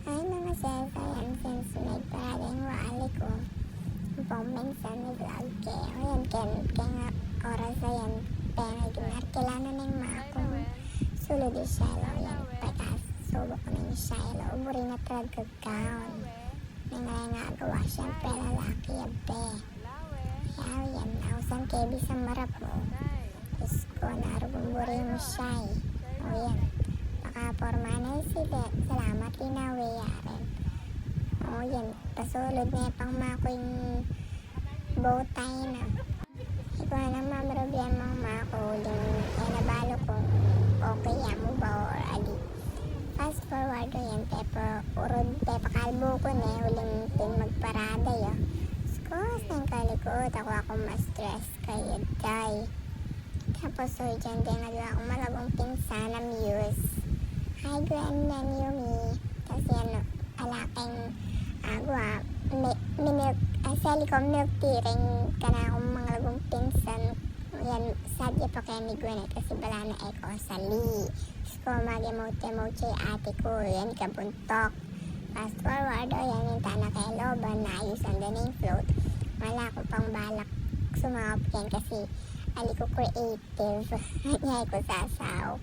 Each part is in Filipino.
Ay mga sesa, yan since may parada yung wali ko. Pong minsan nag-vlog kayo. Ayan, kaya nga oras na yan. Pero ginarkilano na yung mga kong sulod yung Shiloh. Yan, pagkasubo ko na yung Shiloh. Uburi na trag kagkaon. May nga gawa, syempre lalaki yabe. Kaya yan, nausan kayo bisang marap mo. Tapos ko, narububuri mo siya eh. O yan, makaporma na yung sila. Salamat, inawi yaren. O yan, pasulod na pang mako yung bowtie na. Ikaw na mamrobyan mo mako yung nabalo kung okay yan mo ba or adi. Fast forward o yan, pero urod, pakalbo ko na uling pin magparada yo. Skos na yung kalikot, ako ma-stress kayo day. Tapos so dyan din nagawa akong malagong pinsan na Muse. Hi Grandan Yumi. Tapos yan, alaking agwa, sali ko milk tea rin ka na akong mga lagong pinsan. Yan, sadya pa kaya ni Gwinnett kasi bala na eko sali. Sko mag-emote-emote ate ko, yan kabuntok. Fast forward, o yan yung tana kay Loban na ayusan din yung float. Wala ko pang balak sumawap yan kasi ali ko creative. Nyay ko sasaw.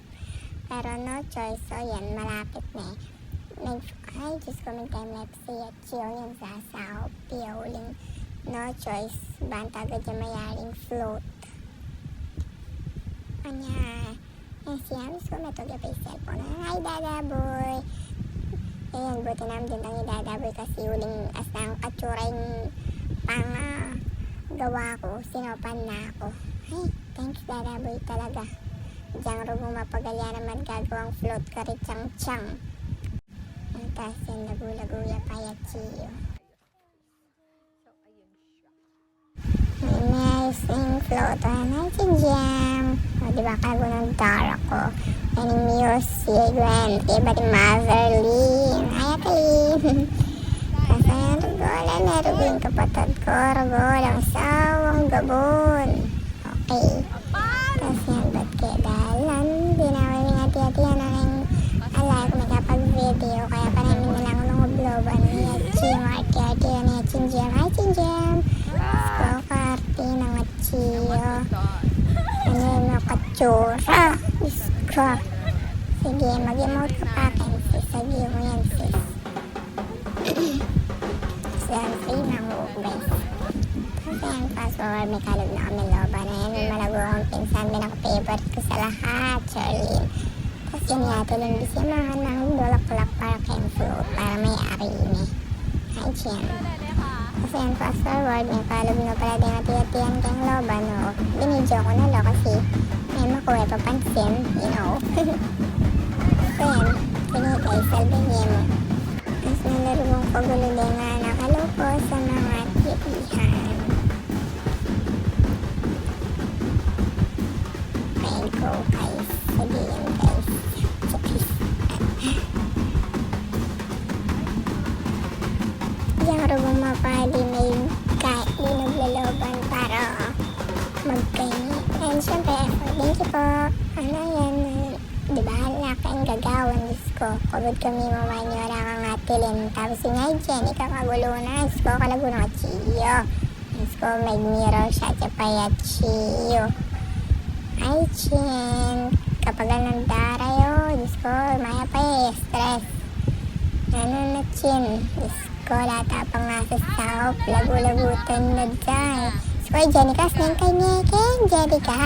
Pero no choice, so yan, malapit na eh. Ay, Diyos ko, may time-lapse siya. Chiyo yan sasaw. Piyawling no choice. Banta agad yung mayaring float. Anya, yan siya. Diyos ko, matugya pa yung cellphone. Hi, Dada Boy. Ayan, buti naman din ang Dada Boy kasi uling as na ang katsura yung pang gawa ko. Sinopan na ako. Ay, thanks Dada Boy talaga. Diyan rugong mapagalya naman gagawang float ka rin chang-chang. Tapos yan, nagulaguya pa ya chiyo. May nice yung float. Nice yung jam. O, diba kago ng dara ko. Yan yung music, Gwen. Iba rin motherly. Ayakalin. Tapos yan, rugola na. Rugo yung kapatid ko. Rugola ang sawang gabon. Okay. Tapos yan, ba't kaya dalan? Dinawin yung hati-hatihan na rin alay kung magkapag-video. Kaya pa namin nilang nung-ublob. Ano yung chim, hati-hatihan na yung chinjam. Hi, chinjam! Sko, karti ng chiyo. Ano yung mga katsura? Sko. Sige, mag-emote ka pa akin, sis. Sabi mo yan, sis. Selfie ng best. Kasi yan, fast forward, may kalog na kami loban. Ayan, may malago akong pinsan. Pinaka-favorite ko sa lahat, Charlene. Tapos yun nga, tulong bisimahan ng bulak-bulak para kayong float para may arini. Hi, Chen. Kasi yan, fast forward, may kalog na pala din hati-hatihan kayong loban. O, binidyo ko na lo kasi may makuha papansin, you know. So yan, pinitay, salve niya mo. Tapos nalaro mong pagulo din nga nakaloko sa mga titihan. Kain ko, guys. Sabihin, guys. Diyan rugong mapali may naglaloban para magkaini. And syempre, thank you po. Ano yan, diba, lakain gagawan, Diyos ko. Kagod kami mamanyora kang atilin. Tapos yung ay dyan, ikakagulo na. Diyos ko, kalago na chiyo. Diyos ko, may mirror siya, tsapaya chiyo. Ay, Chin. Kapag anong darayo, Diyos ko, maya pa stress. Ano na, Chin? Diyos ko, lata pang nasa south. Lagu-lagutan na dyan. Diyos ko, Jenica, sneng kay Neken. Jenica,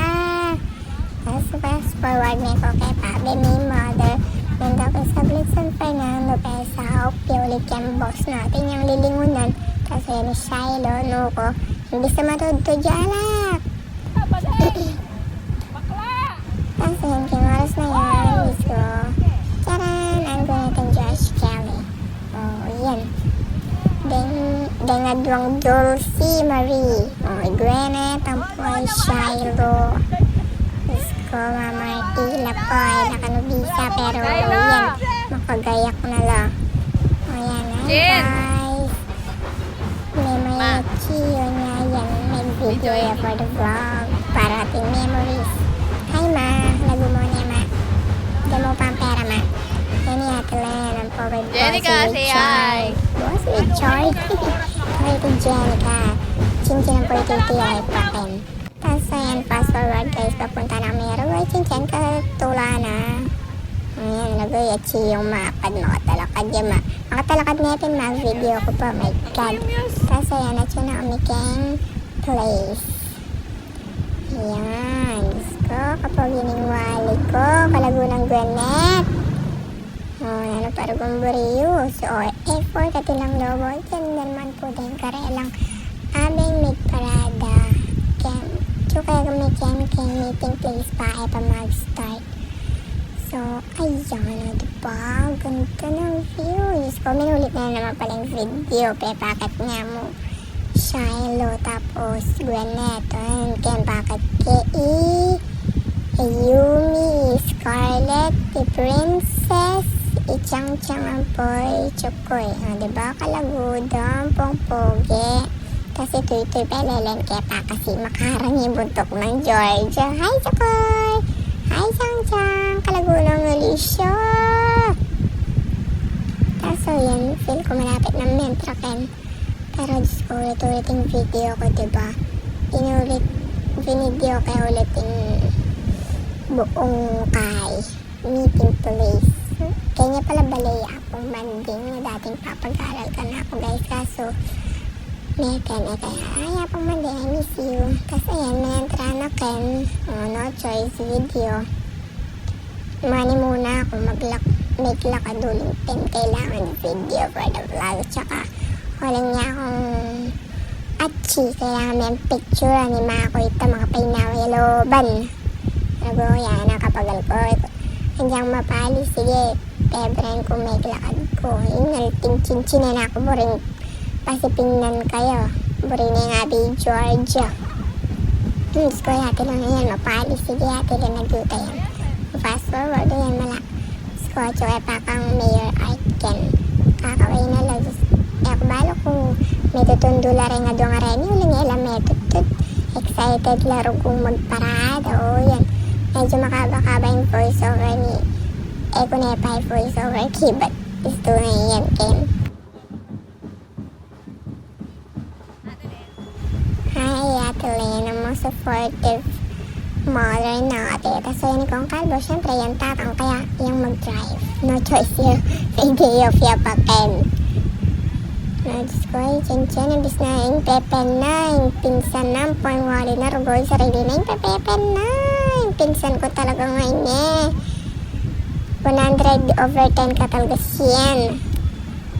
tapos fast forward na ko kay Pabe, may mother. Nanda ko sa Blitz San Fernando, kaya sa Hawk, ulit yung boss natin yung lilingunan. Tapos yun, Shiloh, no ko. Hindi sa matudto dyan, alak. Tapos yun, kimoras na yan, Diyos ko. Charan, ang gunitang Josh Kelly. Oh, yan. Dengadwang Dulcie Marie. Oh, Gwinnett, ang poy Shiloh. Diyos ko, mamartila po. Ay, nakanubisa, pero yan, makagayak na lang. O yan, hi guys. May chiyo niya yan. May video for the vlog. Para ating memories. Hi ma, lago mo niya ma. Damo pa ang pera ma. Yan yata lang. ako with Jenica, say hi. Boss with Choy. Kaya ito Jenica. Chinchin ang po ititiyay pa rin. Tapos ayan, fast forward guys, papunta na kami. Aray, chinchin ka, tula na. Ayan, nag-uyachi yung mapad, makatalakad yung makatalakad natin mag-video ko pa, my God. Tapos ayan, natyo na kami keng place. Ayan, Diyos ko, kapag wali ko, kalagunang gwanet. Ano para gumburiyo. So, effort at ilang lobo. Yan naman po din karelang aming mid-parada. So, kaya kami keng meeting place pa ay pa mag-start. So, ayan, diba? Ganda ng view. Diyos ko, minulit na naman pala yung video. Packet nga mo. Shiloh, tapos Gwinnett. Ayan, kaya packet Kei, Yumi, Scarlett, Princess, Ichang-chang ang poy, Chukoy. Diba? Kalagudang, pongpoge. Kasi ito'y pelelen kaya pa kasi makarang yung buntok ng Georgia. Hi, Chukoy! Hi, Chang-chang! Kalagunang Alicia! Kaso yan, feel ko malapit ng Mentraken. Pero Diyos ko, ulit-ulit yung video ko, diba? Video kayo ulit yung buong kay meeting place. Kanya pala balay akong banding na dating papag-aral ka na ako guys. Kaso, kaya ay apang banding, I miss you. Kasi ayan, may entra na ken. No choice video. Mani muna ako make lakaduling pin. Kailangan video for the vlog. Tsaka, walang niya akong achi. Kailangan may picture ni Mako ito mga painaw yaloban. Sabi ko, yan, nakapagal ko. Hanggang mapali, sige, pebren ko may lakad ko. Inalting chinchina na ako, boring pasipingnan kayo. Boring na nga bi Georgia. Diyos ko, hati lang yan, mapali, sige, hati lang nagluta yan. Fast forward, yan, mala. Scotch, ay pakang Mayor Artken. Kakaway na lang. Ako balo kung may tutundula rin nga doon nga rin, yung lang may tutut. Excited laro kung magparada, yan. Medyo makaba-kaba yung voiceover ni Eko Nepay voiceover kibat gusto na yan Ken. Hi Ate Lena, ang mga supportive mother natin. Tapos yun ikong kalbo, syempre yan tatang kaya yung mag-drive. No choice yun. Video of yapa Ken. Diyos ko, chinchin, imbis na yung pepen na, yung pinsan na, pangwali na, rugoy, sarili na yung pepen na. Pinsan ko talaga ngayon eh. 100 over 10 ka talaga siyan.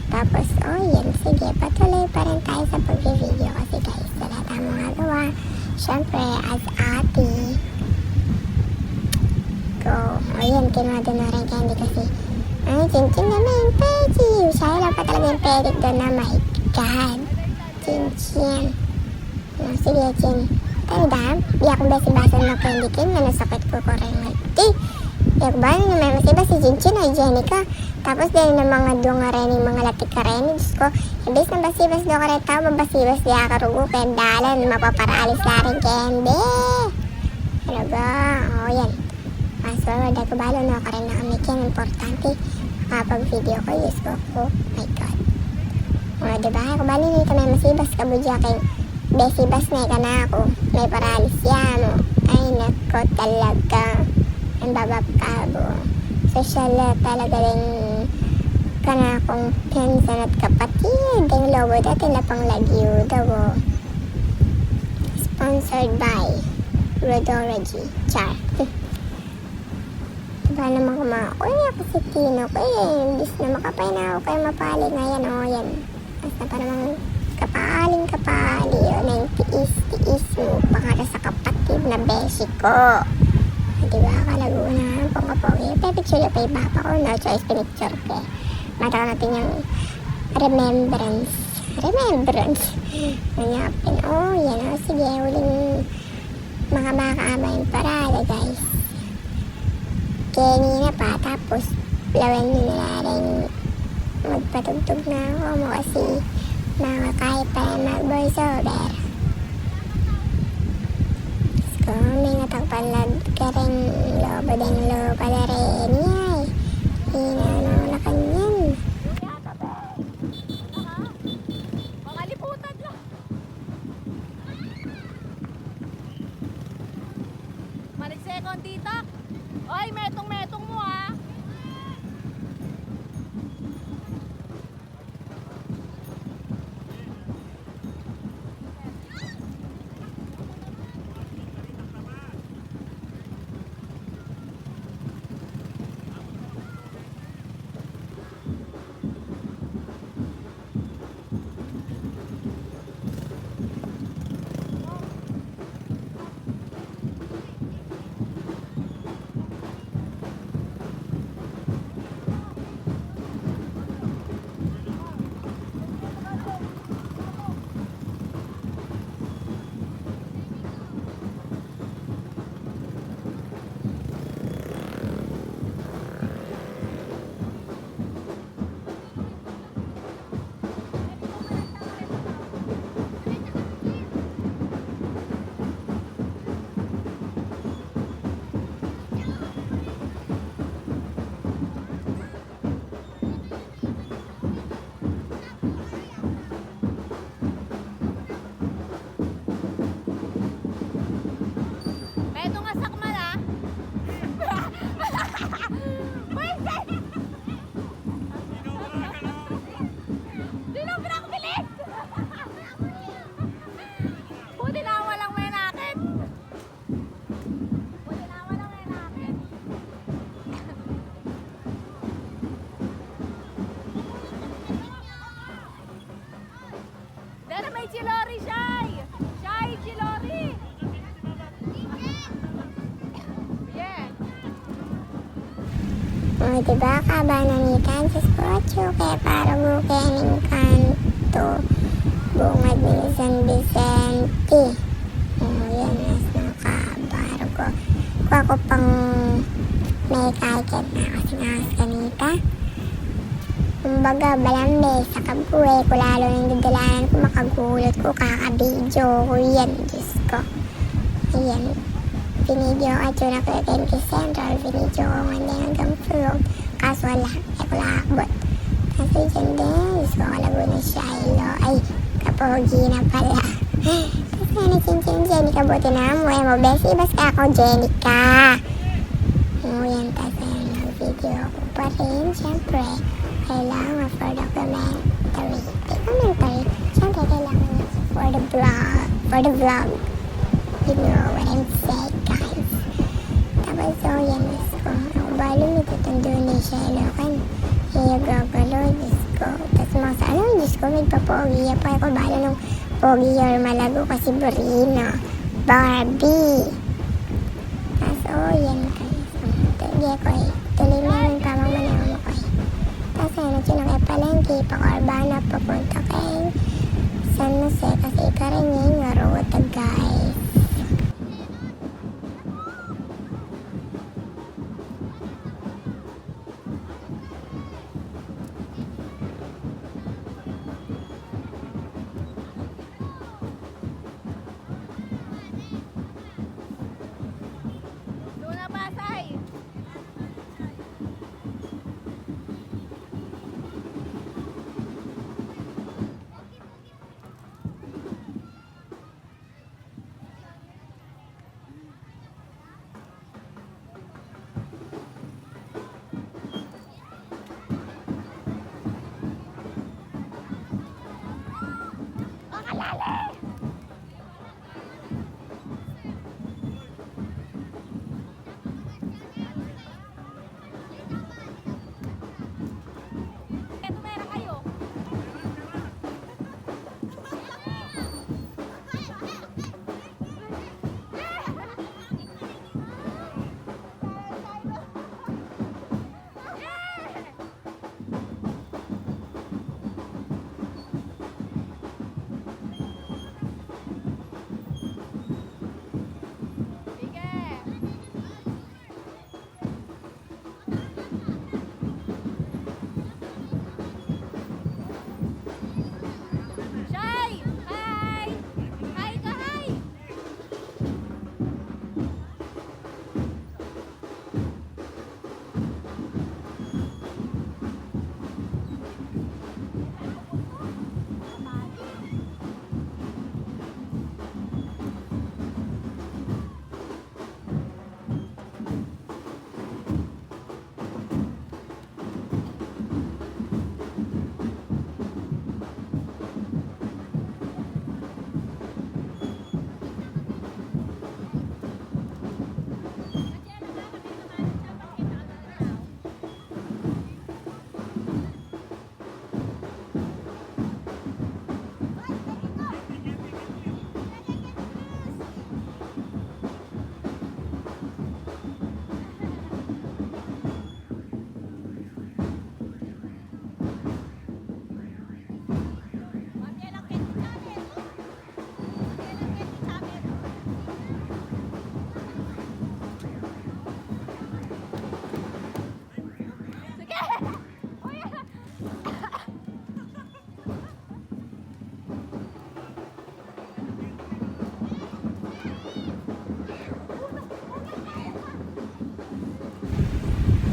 Tapos, yan. Sige, patuloy pa rin tayo sa pag-video kasi guys, sa lahat ang mga gawa. Siyempre, as ate, ko. Yan, kinuha doon na rin candy kasi, chinchin naman, peki. Siya lang pa talaga yung peki doon na, my God. Chinchin. Sige, chin. Tanda, di ako basi-basan ng candy king na nasakit ko ko rin mati. Di ako ba na may masiba si Jinchin o Jenica. Tapos din ng mga dunga rin yung mga latik ka rin. Diyos ko, ibis na basibas do ka rin tao, babasibas di akarugo kaya dalan, mapaparalis na rin candy. Talaga, yan. Fast forward, ako balo na ka rin na kami king. Importante, kapag video ko, Diyos ko, oh my God. Diba, ako balo nito may masibas ka budya king. Besibas na na ako. May paralisya mo. Ay nako talaga. Ang babakabo. Social talaga rin ka na akong pinsan at kapatid. Ang logo dati na pang lagyo daw. Sponsored by Rodology. Char. Diba naman kumakoy ako si Tino ko eh. Imbis na makapay na ako kayo mapali ngayon. Yan. Tapos na pa namang kapali yun, yung tiis mo para sa kapatid na beshi ko. Diba, kalaguna pong-pogi, pipicture pa yung papa ko, no choice, pinicture ko. Matawa natin yung remembrance. Nangapin, yan sige, uling mga makaama yung parada guys. Kanina pa, tapos lawan nyo na rin magpatugtog na ako mo kasi mga kahit pa mag-voiceover. So, may natagpalad ka rin lobo din lobo na rin. Yay! Inano na kanyan. Chilori, Shy! Shy, Chilori! Yeah. O, diba, kabananitan sa skotso, kaya para bukening kanto, bungad ni San Vicente. O, yan, as nakabaro ko. Kuha ko pang may kaiket na kasi nga kanita. Kumbaga, balambe, sa kabuhay ko lalo ng dadalanan ko, makagulot ko, kakabidyo ko, yan, Diyos ko. Ayan, binidyo at yun ako yung Central, binidyo ko nga hanggang Fulog, kaso wala, ay ko lakbot. Kasi dyan din, Diyos ko, Laguna Shiloh, ay, kapogi na pala. Kasi ano, chin-chin, Jenica, buti na mo, mo, besi, basta ako, Jenica. O, yan, kasi video ko pa rin, syempre, kailangan for documentary. Syempre, kailangan for the vlog. You know what I'm saying, guys. Tapos, so, yan, Diyos ko. Ako ba, lumitutundo ni Shiloh kan? Iyagagalo, Diyos ko. Tapos, mga sa ano, Diyos ko, may papogi. Ako, ako balo nung pogi or malago kasi Burino. Barbie. Tapos, oh, yan, guys. Tuloy ako eh. Tuloy na yung pamang manama ko eh. Tapos, ano, sinakay palengke, pa-Corbana, papunta kay San Jose. Kasi ikarin yung ruta, guys. Luna Pasay! Tumera kayo. Shy! Hi! Hi ka, hi!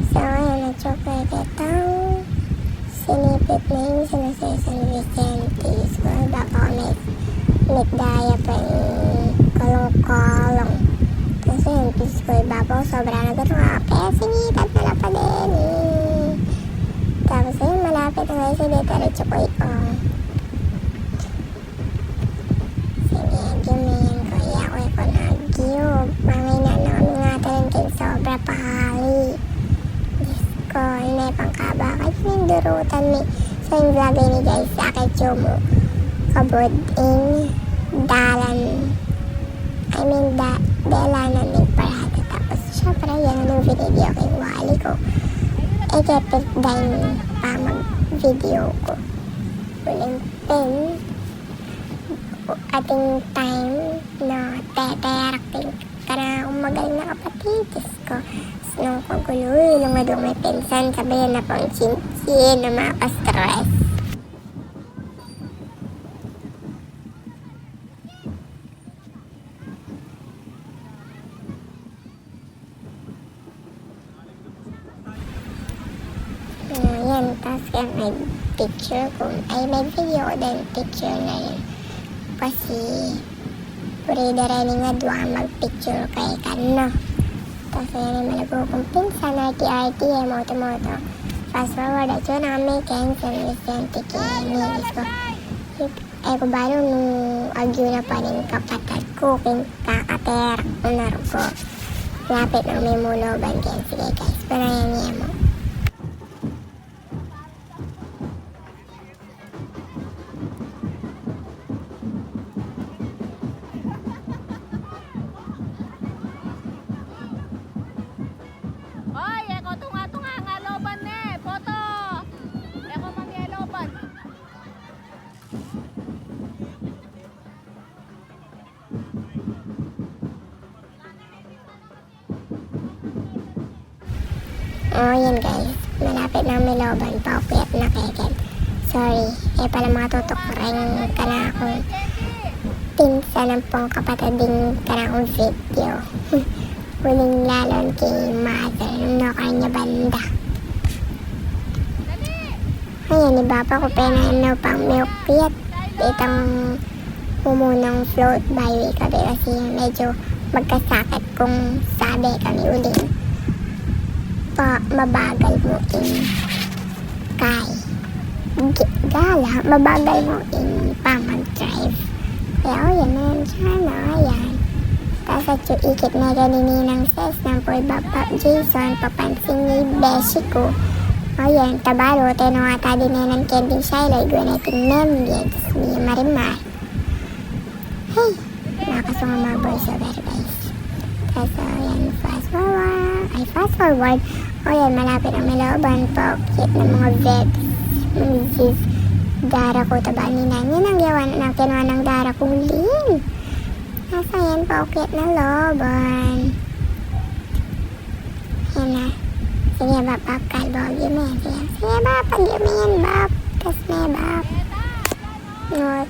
So, ayan, na-chocolate itong sinipit na yung sinasay San Vicente. So, baka may daya pa yung kolong-kolong. Tapos yun, piso ko ibabaw, sobra na gano'n nga. Kaya sige, tatala pa din eh. Tapos yun, malapit na ngayon sa detaretso ko itong. Sige, gimin ko. Iyakoy ko na giyog. Mamay na namin nga tarin kayo sobra pahali. Ko, inay pang kaba. Kahit yung durutan ni sa yung vlog ni guys sa akin chumo. abroad in Dalanan ng Parada. Tapos, syempre, yan yung video kay Wally ko. Ikepit din pa mag-video ko. Uling pin. Ating time na teterakting ka na magaling na kapatid. Diyos ko. Nung kaguloy, lumadong may pinsan, sabihin na pang chin-chin na makastress. Yan, tapos kaya may picture ko, ay may video ko din, picture na yun. Kasi, purida rin nga doon mag-picture kay Kano. Tapos yan yung malago kong pinsan, RT, moto. Fast forward, at yun ang may cancel, Vicente Kinilis ko. Ay ko ba nung agyo na pa rin kapatid ko, kakaterak ko na ko. Lapit na may muloban kayo. Sige guys, panayan niya mo. Hoy, eko tunga-tunga nga loban ne, foto. Eko mangge loban. Oh, yan guys. Malapit na may loban. Paupiyat na kay Ken. Sorry. Pala matutok rin ka na akong pinsan ng pong kapatiding ka na akong video. Huling lalon kay mother nung nakar niya banda. Ayan, iba pa ko penano pang milk piyat. Itang humunang float by way kami kasi medyo magkasakit kung sabi kami uling. Mabagal mo in kay gala, mabagal mo in mag-drive. Kaya o yan na yan siya, no? Ayan. Tapos at yung ikit na ganinang ses ng po'y Bapa Jason, papansin ni Beshi ko. O yan, tabaro, tinawata din na ng Candy Shiloh, guwanating Membiads, ni Marimar. Hey, nakasama mga voiceover guys. Tapos o yan, fast forward. O yan, malapit ang malooban po. Cute ng mga vibes. Mga dara ko taba ni Nanyan ang gawa ng kinuha ng dara kong lin. Nasa yan po, cute na looban. Yan na. Sige ba, Bab, kalbog yun eh. Sige ba, pag yun yan, Bab. Kas na, Bab. No,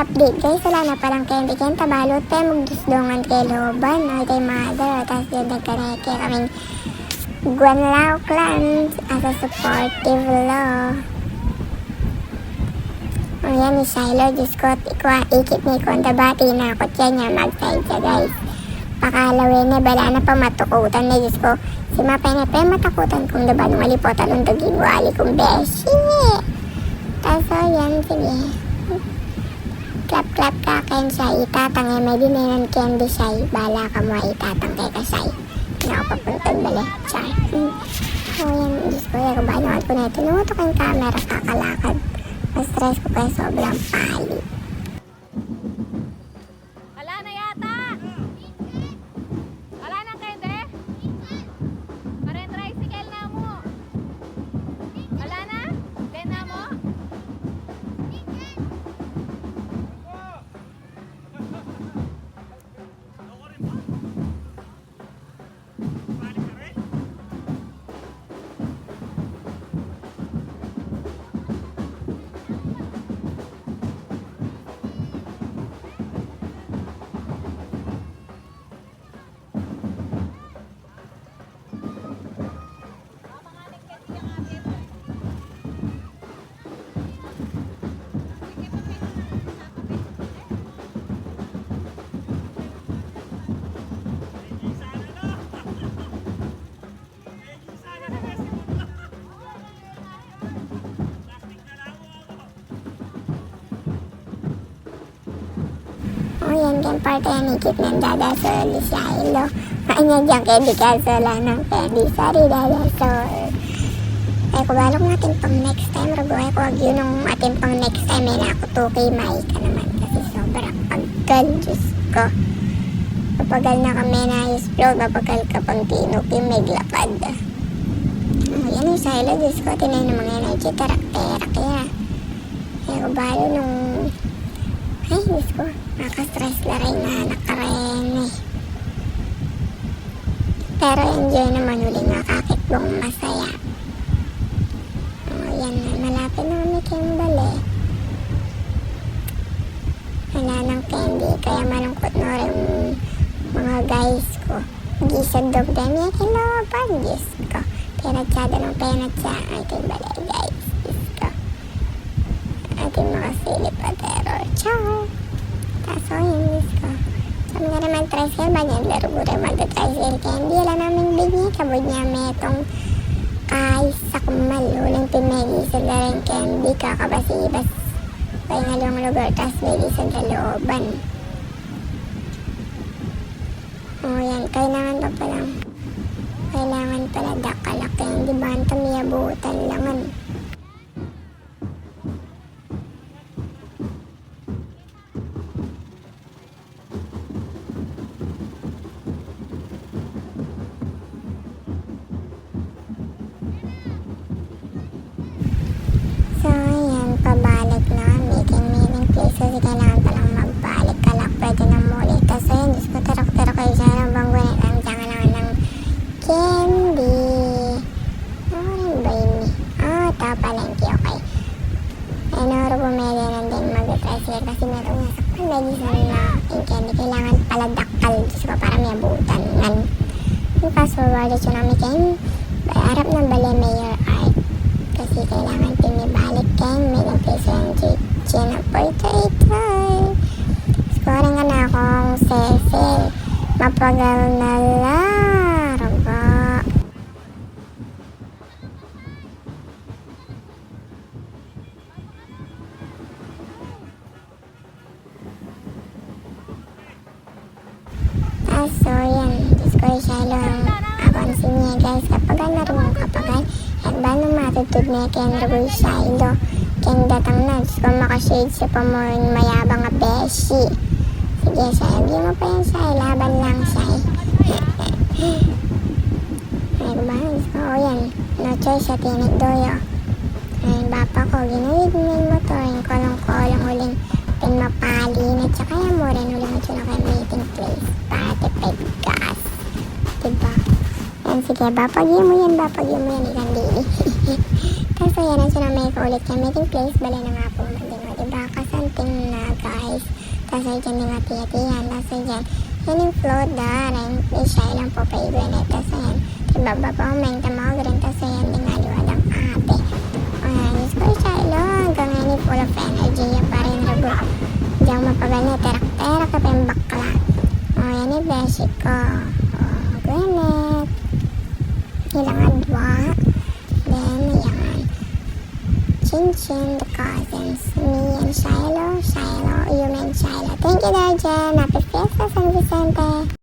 update guys, wala na palang candy ken tabalot tayo magdusdungan kay looban. O kay mother. Tapos yun nagkaneke kaming Guanlao clan as a supportive law. O yan ni Shiloh, Diyos ko, ikit ni Kondabati na ako niya mag-side siya guys. Pakalawin na, bala na pa matukutan na Diyos ko. Si Mapenepe matakutan kong daban malipotan ng daging wali kong beshi. Tapos o yan, sige. Clap ka kayo siya, itatang may dinanan candy siya. Bala ka mo, itatang kay ka siya. Nakapapuntag bali. Char. O yan, Diyos ko, yung banood ko na ito. Numutok ang camera, kakalakad. Mas-stress ko kaya sobrang pali. Ala na yata. Ala na kende. Karen tricycle na mo. Ala na? Den na mo? O yan, kaya parte yan ikit ng dadasol ni Shiloh. Kanya dyan kaya di kasala ng candy. Sorry, dadasol. Ay ko balok natin pang next time. Rabuhay ko wag yun nung atin pang next time. Ay na ako 2K may ka naman. Kasi sobrang paggal. Diyos ko. Papagal na kami na explode. Papagal ka pang tinok yung may lapad. Oh, yan yung silo. Diyos ko. Tinay ng mga energy. Tarak-terak kaya. Ay ko balo nung... Ay, Diyos ko. Nakastress na rin na nakaren eh. Pero enjoy naman ulit nakakitbong masaya. Yan na, malapit na kami Kimball eh. Wala ng candy, kaya malungkot na rin mga guys ko. Gisad dog dem, yan kilaban, Diyos ko. Pinatsada ng penatsa, ating balay guys, Diyos ko. Ating mga silip at terror, ciao! Kaso yun, Diyos ko. Sabi nga naman, tricycle ba niyan? Laro ko rin magta-tricycle candy. Wala namin bigni, kabod niya metong sakmal, ulang pinegi sa rin candy, kakabasibas pa yung along lugar, tas bigi sa dalooban. O yan, kailangan pala dakalak yung di ba ang tamiyabutan langan. Pabalik na meeting place kasi kailangan palang magbalik kalak pwede na muli kasi yun Diyos ko tarok kayo siya ng banggunin ang jangan lang ng candy rin ba yun tao palengke okay noro bumili lang din mag-tricycle kasi meron nga sa palagisan na yung candy kailangan pala dakal Diyos ko para may abutan yung fast forward yun namin kayo harap ng bali mayor art kasi kailangan pinibalik keng may nag-place yung Gina Potato. Scoring ka na akong Cecil. Mapagal na larga. So yan, score siya lang. Abansin niya guys, kapagal na rin yung kapagal. At ba nung matutod na kaya naroon Shiloh kaya datang na so makashade siya pa mo mayabang nga beshi sige siya hindi mo pa yan siya laban lang siya ay ba so yan no choice siya tinik doyo ayun bapa ko ginawid mo yung motor yung kolong uling pinmapali na tsaka yan mo rin uling ito na kayo meeting place para tipid gas diba yan sige bapagyan mo yan ikan dili kasi yan ang sinamay ko ulit yung meeting place bali na nga po mandingo diba kasanting na guys kasi dyan yung ati-atihan kasi dyan yan yung float da rin siya lang po favorite net kasi yan diba babameng tamawag rin kasi yan din nga liwadang ate ayan just ko siya hanggang yan full of energy yan pa rin rabo diyan mapagal na terak-terak ka pa yung bakla yan yung beshi ko Gwyneth nilang adwa then yan Chin, the cousins, me and Shiloh, you and Shiloh. Thank you, Darjen. Happy Fiesta, San Vicente.